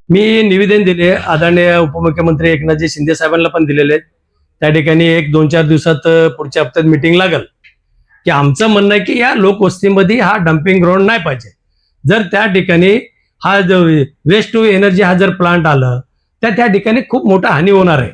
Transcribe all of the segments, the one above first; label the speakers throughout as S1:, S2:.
S1: मी निवेदन दिले आदरणीय उपमुख्यमंत्री एकनाथजी शिंदे साहेबांना पण दिलेले आहेत. त्या ठिकाणी 1-2-4 दिवसात पुढच्या हप्त्यात मीटिंग लागल की आमचं म्हणणं आहे की या लोकवस्तीमध्ये हा डम्पिंग ग्राउंड नाही पाहिजे. जर त्या ठिकाणी हा जो वेस्ट टू एनर्जी हा जर प्लांट आलं तर त्या ठिकाणी खूप मोठा हानी होणार आहे.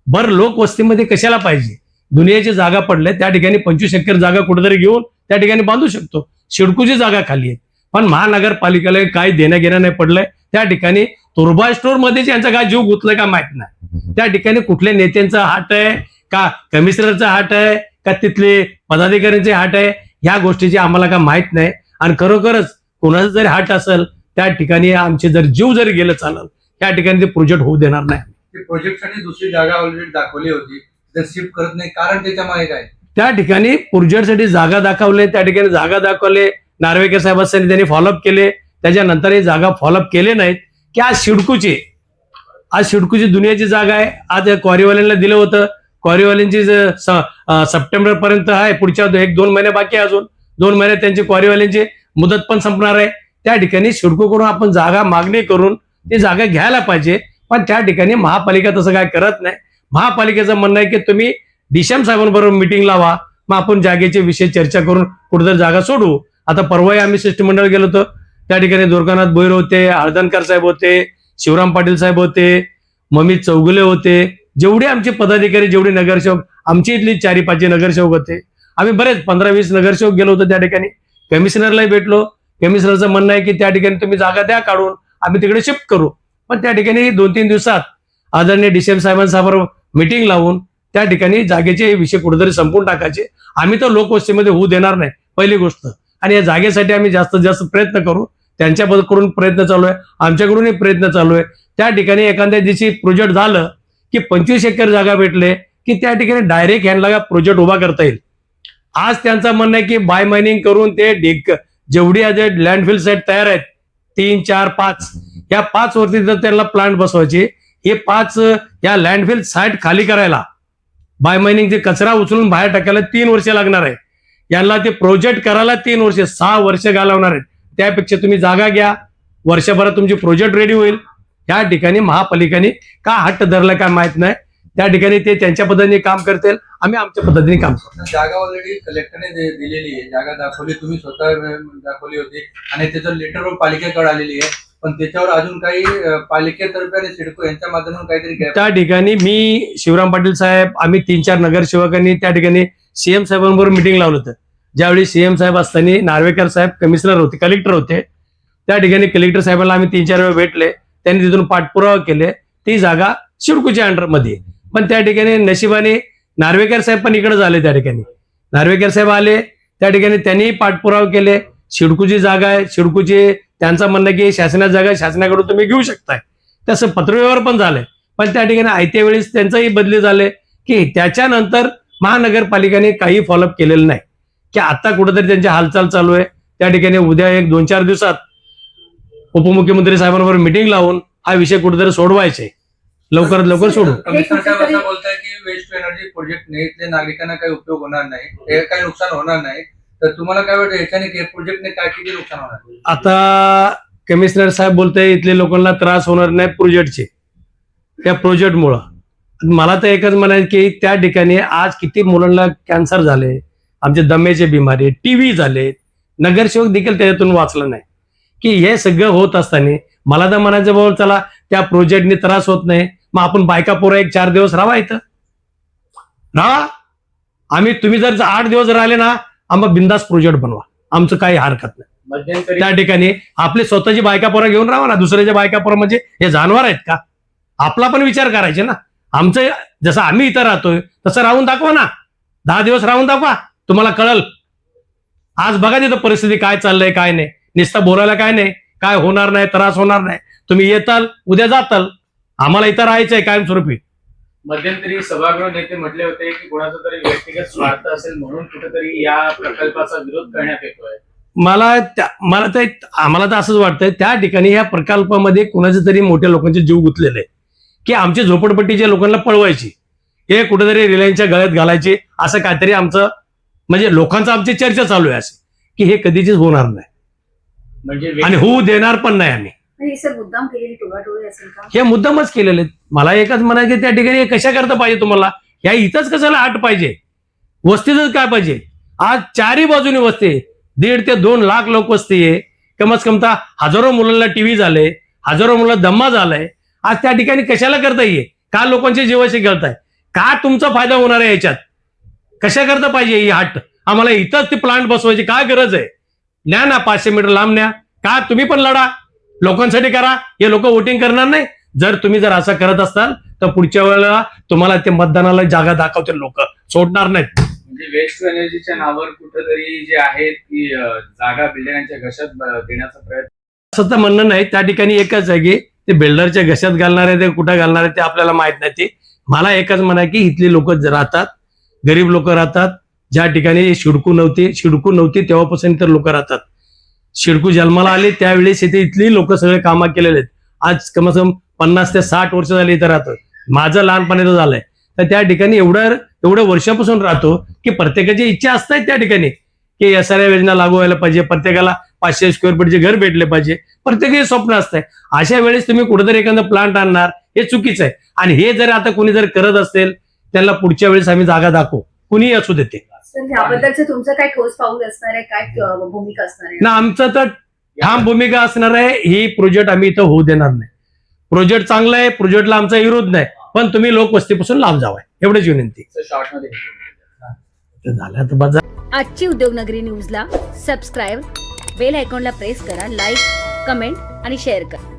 S1: बरं लोकवस्तीमध्ये कशाला पाहिजे? दुनियाची जागा पडले त्या ठिकाणी 25 एकर जागा कुठेतरी घेऊन त्या ठिकाणी बांधू शकतो. शिडकूची जागा खाली आहे, पण महानगरपालिकेला काही देणं घेणं नाही पडलंय. त्या ठिकाणी तुर्बा स्टोर मध्ये यांचा काय जीव गुतलाय का माहित नाही. त्या ठिकाणी कुठल्या नेत्यांचा हात आहे का कमिशनरचा हात आहे का तिथले पदाधिकाऱ्यांचे हात आहे ह्या गोष्टीची आम्हाला काय माहित नाही. आणि खरोखरच कोणाचा जरी हात असेल त्या ठिकाणी आमचे जर जीव जरी गेलं चालेल त्या ठिकाणी ते प्रोजेक्ट होऊ देणार नाही.
S2: प्रोजेक्टसाठी दुसरी जागा ऑलरेडी दाखवली होती, तर शिफ्ट करत नाही कारण त्याच्या मागे काय?
S1: त्या ठिकाणी प्रोजेक्टसाठी जागा दाखवले, त्या ठिकाणी जागा दाखवले, नार्वेकर साहेबांनी त्यांनी फॉलोअप केले. त्याच्यानंतर हे जागा फॉलोअप केले नाहीत की आज शिडकूची दुनियाची जागा आहे. आज क्वारीवाल्यांना दिलं होतं. क्वारीवाल्यांची सप्टेंबर पर्यंत आहे, पुढच्या 1-2 महिने बाकी आहे, अजून 2 महिने त्यांची क्वारीवाल्यांची मुदत पण संपणार आहे. त्या ठिकाणी शिडकूकडून आपण जागा मागणी करून ती जागा घ्यायला पाहिजे. पण त्या ठिकाणी महापालिका तसं काय करत नाही. महापालिकेचं म्हणणं आहे की तुम्ही डीएम साहेबांबरोबर मिटिंग लावा, मग आपण जागेचे विषय चर्चा करून कुठेतरी जागा सोडू. आता परवाही आम्ही शिष्टमंडळ गेलो होतो, त्या ठिकाणी दुर्गानाथ भोईर होते, हळदणकर साहेब होते, शिवराम पाटील साहेब होते, ममित चौगुले होते, जेवढे आमचे पदाधिकारी जेवढे नगरसेवक आमची इथली 4-5 नगरसेवक होते. आम्ही बरेच 15-20 नगरसेवक गेलो होतो. त्या ठिकाणी कमिशनरलाही भेटलो. कमिशनरचं म्हणणं आहे की त्या ठिकाणी तुम्ही जागा द्या काढून, आम्ही तिकडे शिफ्ट करू. पण त्या ठिकाणी 2-3 दिवसात आदरणीय डीएम साहेबांबरोबर मिटिंग लावून त्या ठिकाणी जागेचे विषय कुठेतरी संपून टाकायचे. आम्ही तर लोकवस्तीमध्ये होऊ देणार नाही पहिली गोष्ट. आणि या जागेसाठी आम्ही जास्तीत जास्त प्रयत्न करू. त्यांच्याकडून प्रयत्न चालू आहे, आमच्याकडूनही प्रयत्न चालू आहे. त्या ठिकाणी एखाद्या दिवशी प्रोजेक्ट झालं की 25 एकर जागा भेटले की त्या ठिकाणी डायरेक्ट ह्यांना प्रोजेक्ट उभा करता येईल. आज त्यांचं म्हणणं आहे की बाय मायनिंग करून ते जेवढी आज लँडफिल साईट तयार आहेत 3, 4, 5 या 5 वरती जर त्यांना प्लांट बसवायचे, हे 5 या लँडफिल साईट खाली करायला बाय मायनिंगचे कचरा उचलून बाहेर टाकायला 3 वर्ष लागणार आहे. यांना ते प्रोजेक्ट करायला 3 वर्ष 6 वर्ष घालवणार आहेत. त्यापेक्षा तुम्ही जागा घ्या, वर्षभरात तुमची प्रोजेक्ट रेडी होईल. त्या ठिकाणी महापालिकेने का हट्ट धरला काय माहित नाही. त्या ठिकाणी ते त्यांच्या पद्धतीने काम करतील, आम्ही आमच्या पद्धतीने काम करू.
S2: जागा ऑलरेडी कलेक्टरने दिलेली आहे, जागा दाखवली, तुम्ही स्वतः दाखवली होती आणि त्याचं लेटर पालिकेकडे आलेली आहे. पण त्याच्यावर अजून काही पालिकेतर्फे आणि सिडको यांच्या माध्यमातून काहीतरी
S1: त्या ठिकाणी मी शिवराम पाटील साहेब आम्ही 3-4 नगरसेवकांनी त्या ठिकाणी सीएम साहेबांबरोबर मिटिंग लावलं होतं. ज्यावेळी सीएम साहेब असताना नार्वेकर साहेब कमिशनर होते, कलेक्टर होते. त्या ठिकाणी कलेक्टर साहेबांना आम्ही 3-4 वेळा भेटले. त्यांनी तिथून पाठपुरावा केले. ती जागा शिडकूच्या अंडरमध्ये. पण त्या ठिकाणी नशिबाने नार्वेकर साहेब पण इकडे झाले. त्या ठिकाणी नार्वेकर साहेब आले, त्या ठिकाणी त्यांनी पाठपुरावा केले. शिडकूची जागा आहे, शिडकूची त्यांचं म्हणणं की शासनाची जागा शासनाकडून तुम्ही घेऊ शकताय. तसं पत्रव्यवहार पण झालंय. पण त्या ठिकाणी आयत्या वेळेस त्यांचंही बदली झाले की त्याच्यानंतर महानगरपालिकेने काही फॉलोअप केलेलं नाही. की आता कुठेतरी त्यांची हालचाल चालू आहे. त्या ठिकाणी उद्या 1-2-4 दिवसात उपमुख्यमंत्री साहेबांबरोबर मिटिंग लावून हा विषय कुठेतरी सोडवायचे, लवकरात लवकर सोडू.
S2: कमिशनर साहेब असं बोलताय की वेस्ट टू एनर्जी प्रोजेक्ट नाही, इथल्या नागरिकांना काही उपयोग होणार नाही, काही नुकसान होणार नाही. तर तुम्हाला काय वाटतं याच्याने प्रोजेक्टने काय किती नुकसान होणार?
S1: आता कमिशनर साहेब बोलताय इथल्या लोकांना त्रास होणार नाही प्रोजेक्टचे, त्या प्रोजेक्टमुळं. मला तर एकच म्हणायचं की त्या ठिकाणी आज किती मुलांना कॅन्सर झाले, आमचे दमेचे बिमारी, टीव्ही झाले, नगरसेवक देखील त्याच्यातून वाचलं नाही. की हे सगळं होत असताना मला तर म्हणायचं बाबा चला त्या प्रोजेक्टने त्रास होत नाही, मग आपण बायका पोरं 1-4 दिवस राहा, इथं राहा. तुम्ही जर 8 दिवस राहिले ना, आम्हाला बिंदास प्रोजेक्ट बनवा, आमचं काही हरकत नाही. त्या ठिकाणी आपली स्वतःची बायका पोरं घेऊन राहा ना. दुसऱ्याच्या बायका पोरं म्हणजे हे जानवर आहेत का? आपला पण विचार करायचे ना. आमचं जसं आम्ही इथं राहतोय तसं राहून दाखवा ना. 10 दिवस राहून दाखवा, तुम्हाला कळल. आज बघा तिथं परिस्थिती काय चाललंय काय नाही. नुसतं बोलायला काय नाही, काय होणार नाही, त्रास होणार नाही. तुम्ही येताल, उद्या जाताल. आम्हाला इथं राहायचंय कायमस्वरूपी.
S3: मध्यंतरी सभागृह नेते म्हटले होते की कोणाचा तरी व्यक्तिगत स्वार्थ असेल म्हणून कुठेतरी या प्रकल्पाचा विरोध करण्यात येतोय. आम्हाला तर असंच वाटतंय त्या ठिकाणी या प्रकल्पामध्ये कुणाचे तरी मोठ्या लोकांचे जीव गुंतलेले की आमच्या झोपडपट्टीच्या लोकांना पळवायची, हे कुठेतरी रिलायन्सच्या गळ्यात घालायचे, असं काहीतरी आमचं म्हणजे लोकांचं आमची चर्चा चालू आहे. असं की हे कधीच होणार नाही म्हणजे
S1: आणि होऊ देणार पण नाही आम्ही.
S4: ही सर मुद्दाम केलेली टोळाटोळी असेल का?
S3: हे मुद्दामच केलेले आहेत. मला एकच म्हणायचं की त्या ठिकाणी हे कशा करता पाहिजे तुम्हाला, ह्या इथंच कशाला आठ पाहिजे, वस्तीतच काय पाहिजे. आज चारही बाजूने वस्ती आहे, 1.5 ते 2 लाख लोक वस्ती आहे. कमस कमता हजारो मुलांना टीव्ही झाले, हजारो मुलांना दम्मा झालाय. आज त्या ठिकाणी कशाला करता येईल, का लोकांचे जीवाशी खेळताय, का तुमचा फायदा होणार आहे याच्यात, कशा करता पाहिजे ही हाट. आम्हाला इथंच ती प्लांट बसवायची काय गरज आहे, न्या ना 500 मीटर लांब न्या, का तुम्ही पण लढा लोकांसाठी करा. हे लोक वोटिंग करणार नाही. जर असं करत असाल तर पुढच्या वेळेला तुम्हाला ते मतदानाला जागा दाखवतील, लोक सोडणार नाहीत.
S5: म्हणजे वेस्ट टू एनर्जीच्या नावावर कुठेतरी जे आहेत की जागा बिल्डरांच्या घशात देण्याचा प्रयत्न,
S3: असं तर म्हणणं नाही. त्या ठिकाणी एकच आहे की ते बिल्डरच्या घशात घालणार आहे, ते कुठं घालणार आहे ते आपल्याला माहित नाही. ते मला एकच म्हणा की इथली लोक राहतात, गरीब लोक राहतात. ज्या ठिकाणी शिडकू नव्हती तेव्हापासून तर लोक राहतात. शिडकू जन्माला आले त्यावेळेस इथे इथली लोक सगळे कामं केलेले आहेत. आज कम से कम 50 ते 60 वर्ष झाली इथं राहतो. माझं लहानपणीचं झालंय. तर त्या ठिकाणी एवढ्या वर्षापासून राहतो की प्रत्येकाची इच्छा असतात त्या ठिकाणी की SRA योजना लागू व्हायला पाहिजे, प्रत्येकाला 500 स्क्वेअर फीटचे घर भेटले पाहिजे, प्रत्येकाचे स्वप्न असतंय. अशा वेळेस तुम्ही कुठेतरी एखादं प्लांट आणणार हे चुकीचं आहे. आणि हे जर आता कुणी जर करत असेल त्याला पुढच्या वेळेस आम्ही जागा दाखवू, कुणीही असू देते.
S4: तर याबद्दलचं तुमचं काय ठोस पाऊल असणार आहे, काय भूमिका असणार आहे?
S3: ना आमचं तर ठाम भूमिका असणार आहे, ही प्रोजेक्ट आम्ही इथं होऊ देणार नाही. प्रोजेक्ट चांगला आहे, प्रोजेक्टला आमचा विरोध नाही, पण तुम्ही लोकवस्तीपासून लांब जावाय एवढीच विनंती.
S5: शॉर्टमध्ये
S3: झालं तर बस.
S6: आजची उद्योगनगरी न्यूजला सबस्क्राईब, बेल आयकॉनला प्रेस करा, लाईक, कमेंट आणि शेअर करा.